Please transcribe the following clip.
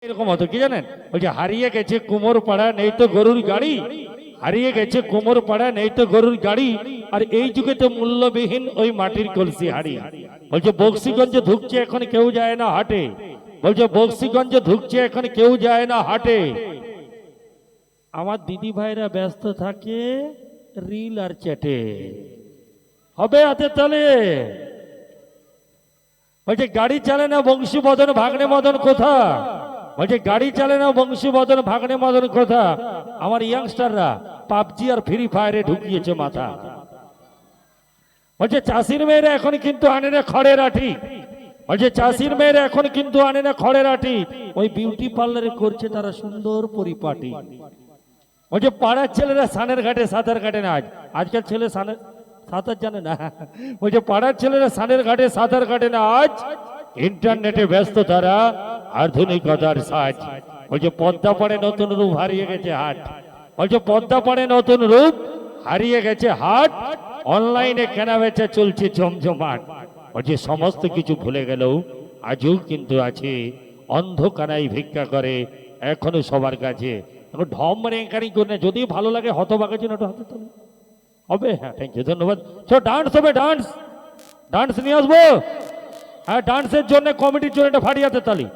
এরকম হতো কি জানেন, ওই যে হারিয়ে গেছে কুমোর পাড়া নেই তো গরুর গাড়ি, হারিয়ে গেছে কুমোর পাড়া নেই তো গরুর গাড়ি, আর এই যুগে তো মূল্যবিহীন ওই মাটির কলসি হাড়ি। বলছে বক্সিগঞ্জে ঢুকছে এখন কেউ যায় না হাটে, বলছে বক্সিগঞ্জে ঢুকছে এখন কেউ যায় না হাটে। আমার দিদি ভাইরা ব্যস্ত থাকে রিল আর চ্যাটে। হবে হাতে তালে। বলছে গাড়ি চালে না বংশী মদন ভাগ্নে মদন কোথা, বলছে গাড়ি চালে না বংশী মদন ভাগ্নে মদন কোথা। আমার ইয়াংস্টাররা পাবজি আর ফ্রি ফায়ারে ঢুকিয়েছে মাথা। বলছে চাষির মেয়েরা এখন কিন্তু আনে না খড়ের আঠি, বলছে চাষির মেয়েরা এখন কিন্তু আনে না খড়ের আঠি, ওই বিউটি পার্লারে করছে তারা সুন্দর পরিপাটি। বলছে পাড়ার ছেলেরা সানের ঘাটে সাঁতার কাটে না, আজকাল ছেলে সাঁতার জানে না। বলছে পাড়ার ছেলেরা সানের ঘাটে সাঁতার কাটে না আজ, ইন্টারনেটে ব্যস্ত তারা আধুনিকতার সাজ। বলছে পদ্মা পাড়ে নতুন রূপ হারিয়ে গেছে হাট, বলছে পদ্মা পাড়ে নতুন রূপ হারিয়ে গেছে হাট, অনলাইনে কেনা বেচা চলছে জমজমাট। বলছে সমস্ত কিছু ভুলে গেলেও আজও কিন্তু আছে অন্ধকারাই ভিক্ষা করে এখনো সবার কাছে। ঢম মানে এখানে করে যদি ভালো লাগে হতবাগের জন্য হাতে তোলে হবে। হ্যাঁ থ্যাংক ইউ, ধন্যবাদ। ডান্স হবে, ডান্স ডান্স নিয়ে আসবো। হ্যাঁ ডান্সের জন্য কমিটির জন্য একটা ফাড়ি হাতে তালি।